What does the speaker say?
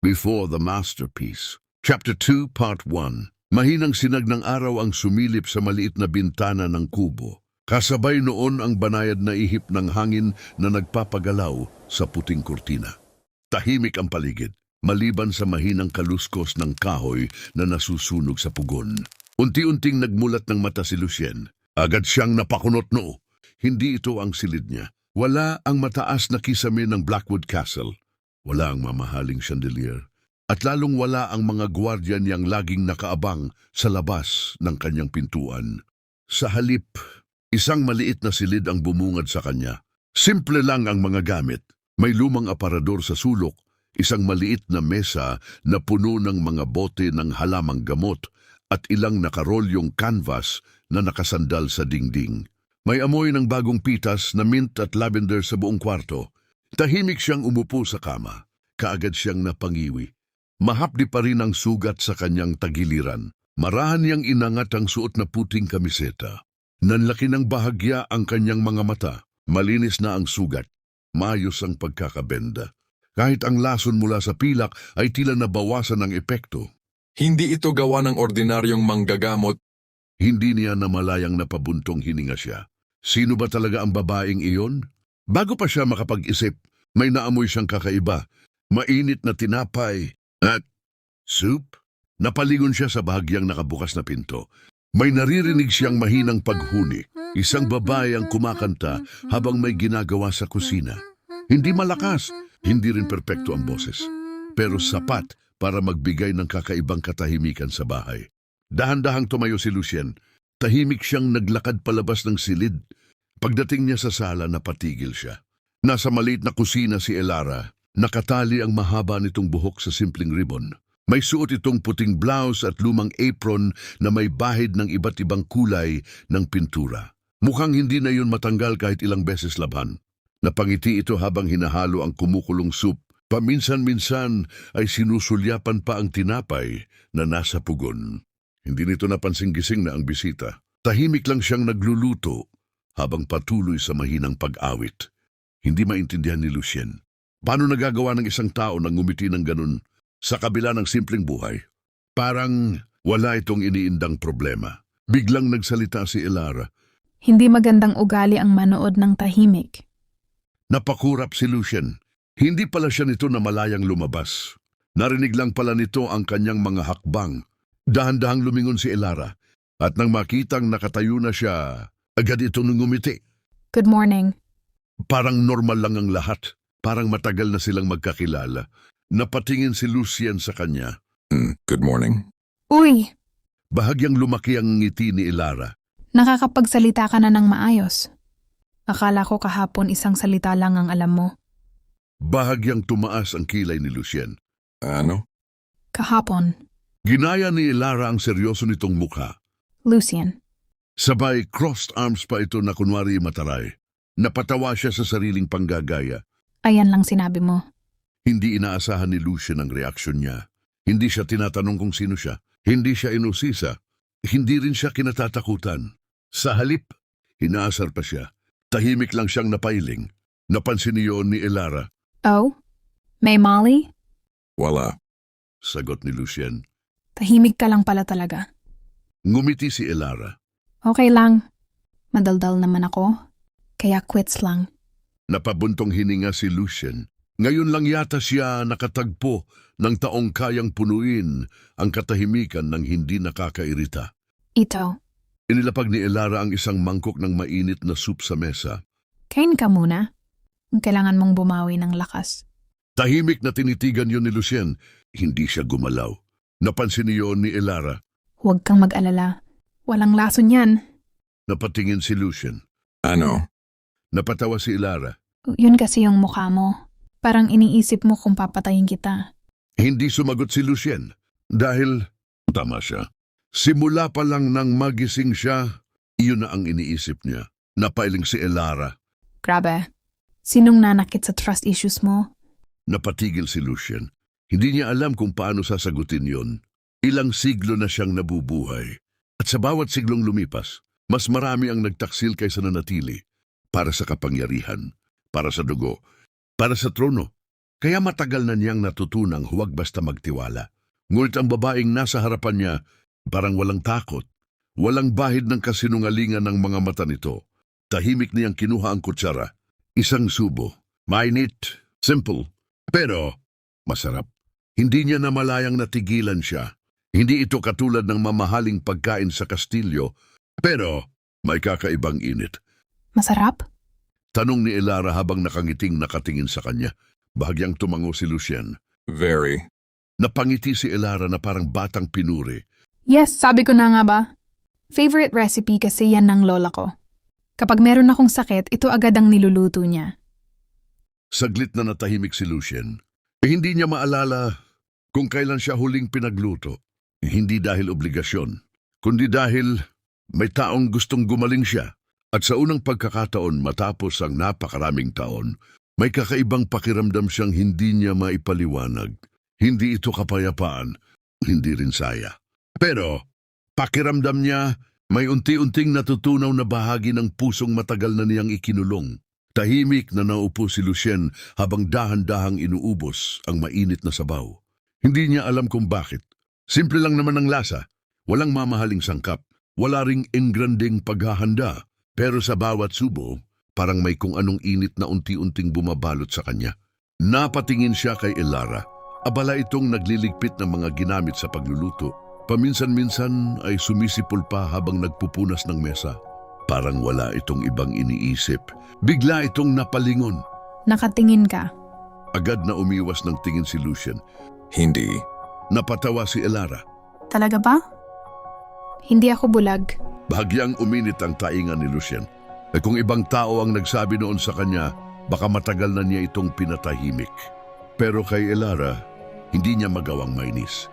Before the Masterpiece. Chapter 2, Part 1. Mahinang sinag ng araw ang sumilip sa maliit na bintana ng kubo. Kasabay noon ang banayad na ihip ng hangin na nagpapagalaw sa puting kurtina. Tahimik ang paligid, maliban sa mahinang kaluskos ng kahoy na nasusunog sa pugon. Unti-unting nagmulat ng mata si Lucien. Agad siyang napakunot noo. Hindi ito ang silid niya. Wala ang mataas na kisame ng Blackwood Castle. Wala ang mamahaling chandelier. At lalong wala ang mga gwardiya niyang laging nakaabang sa labas ng kanyang pintuan. Sa halip, isang maliit na silid ang bumungad sa kanya. Simple lang ang mga gamit. May lumang aparador sa sulok, isang maliit na mesa na puno ng mga bote ng halamang gamot at ilang nakarolyong canvas na nakasandal sa dingding. May amoy ng bagong pitas na mint at lavender sa buong kwarto. Tahimik siyang umupo sa kama. Kaagad siyang napangiwi. Mahapdi pa rin ang sugat sa kanyang tagiliran. Marahan niyang inangat ang suot na puting kamiseta. Nanlaki ng bahagya ang kanyang mga mata. Malinis na ang sugat. Maayos ang pagkakabenda. Kahit ang lason mula sa pilak ay tila nabawasan ng epekto. Hindi ito gawa ng ordinaryong manggagamot. Hindi niya namalayang napabuntong hininga siya. Sino ba talaga ang babaeng iyon? Bago pa siya makapag-isip, may naamoy siyang kakaiba. Mainit na tinapay at soup. Napalingon siya sa bahagyang nakabukas na pinto. May naririnig siyang mahinang paghuni. Isang babae ang kumakanta habang may ginagawa sa kusina. Hindi malakas, hindi rin perpekto ang boses. Pero sapat para magbigay ng kakaibang katahimikan sa bahay. Dahan-dahang tumayo si Lucien. Tahimik siyang naglakad palabas ng silid. Pagdating niya sa sala, napatigil siya. Nasa maliit na kusina si Elara. Nakatali ang mahaba nitong buhok sa simpleng ribbon. May suot itong puting blouse at lumang apron na may bahid ng iba't ibang kulay ng pintura. Mukhang hindi na yun matanggal kahit ilang beses labhan. Napangiti ito habang hinahalo ang kumukulong soup. Paminsan-minsan ay sinusulyapan pa ang tinapay na nasa pugon. Hindi nito napansing-gising na ang bisita. Tahimik lang siyang nagluluto habang patuloy sa mahinang pag-awit. Hindi maintindihan ni Lucien. Paano nagagawa ng isang tao na ngumiti ng ganun sa kabila ng simpleng buhay? Parang wala itong iniindang problema. Biglang nagsalita si Elara. Hindi magandang ugali ang manood ng tahimik. Napakurap si Lucien. Hindi pala siya nito na malayang lumabas. Narinig lang pala nito ang kanyang mga hakbang. Dahan-dahang lumingon si Elara. At nang makitang nakatayo na siya, agad itong ngumiti. Good morning. Parang normal lang ang lahat. Parang matagal na silang magkakilala. Napatingin si Lucien sa kanya. Good morning. Uy, Bahagyang lumaki ang ngiti ni Elara. nakakapagsalita ka na ng maayos. Akala ko kahapon isang salita lang ang alam mo. Bahagyang tumaas ang kilay ni Lucien. Ano? Kahapon, Ginaya ni Elara ang seryoso nitong mukha. Lucien. Sabay crossed arms pa ito na kunwari mataray. Napatawa siya sa sariling panggagaya. Ayan lang sinabi mo. Hindi inaasahan ni Lucien ang reaksyon niya. Hindi siya tinatanong kung sino siya. Hindi siya inusisa. Hindi rin siya kinatatakutan. Sa halip, inaasar pa siya. Tahimik lang siyang napailing. Napansin niyon ni Elara. Oh? May Molly? Wala. Sagot ni Lucien. Tahimik ka lang pala talaga. Ngumiti si Elara. Okay lang. Madaldal naman ako. Kaya quits lang. Napabuntong hininga si Lucien. Ngayon lang yata siya nakatagpo ng taong kayang punuin ang katahimikan ng hindi nakakairita. Ito, Inilapag ni Elara ang isang mangkok ng mainit na soup sa mesa. kain ka muna. Kailangan mong bumawi ng lakas. Tahimik na tinitigan yon ni Lucien. Hindi siya gumalaw. Napansin niyon ni Elara. Huwag kang mag-alala. Walang lason yan. Napatingin si Lucien. Ano? Napatawa si Elara. Yun kasi yung mukha mo. Parang iniisip mo kung papatayin kita. Hindi sumagot si Lucien. Dahil, tama siya. Simula pa lang nang magising siya, iyon na ang iniisip niya. Napailing si Elara. Grabe. Sinong nanakit sa trust issues mo? Napatigil si Lucien. Hindi niya alam kung paano sasagutin yon. Ilang siglo na siyang nabubuhay. At sa bawat siglong lumipas, mas marami ang nagtaksil kaysa nanatili. Para sa kapangyarihan, para sa dugo, para sa trono. Kaya matagal na niyang natutunang huwag basta magtiwala. Ngunit ang babaeng nasa harapan niya, parang walang takot. Walang bahid ng kasinungalingan ng mga mata nito. Tahimik niyang kinuha ang kutsara. Isang subo. Mainit, simple, pero masarap. Hindi niya namalayang natigilan siya. Hindi ito katulad ng mamahaling pagkain sa Kastilyo, pero may kakaibang init. Masarap? Tanong ni Elara habang nakangiting nakatingin sa kanya. Bahagyang tumango si Lucien. Very. Napangiti si Elara na parang batang pinuri. Yes, sabi ko na nga ba? Favorite recipe kasi yan ng lola ko. Kapag meron akong sakit, ito agad ang niluluto niya. Saglit na natahimik si Lucien. Hindi niya maalala kung kailan siya huling pinagluto. Hindi dahil obligasyon, kundi dahil may taong gustong gumaling siya. At sa unang pagkakataon matapos ang napakaraming taon, may kakaibang pakiramdam siyang hindi niya maipaliwanag. Hindi ito kapayapaan, hindi rin saya. Pero pakiramdam niya may unti-unting natutunaw na bahagi ng pusong matagal na niyang ikinulong. Tahimik na naupo si Lucien habang dahan-dahang inuubos ang mainit na sabaw. Hindi niya alam kung bakit. Simple lang naman ang lasa. Walang mamahaling sangkap. Wala ring engranding paghahanda. Pero sa bawat subo, parang may kung anong init na unti-unting bumabalot sa kanya. Napatingin siya kay Elara. Abala itong nagliligpit ng mga ginamit sa pagluluto. Paminsan-minsan ay sumisipol pa habang nagpupunas ng mesa. Parang wala itong ibang iniisip. Bigla itong napalingon. Nakatingin ka. Agad na umiwas ng tingin si Lucien. Hindi. Napatawa si Elara. Talaga ba? Hindi ako bulag. Bahagyang uminit ang taingan ni Lucien. Kung ibang tao ang nagsabi noon sa kanya, baka matagal na niya itong pinatahimik. Pero kay Elara, hindi niya magawang mainis.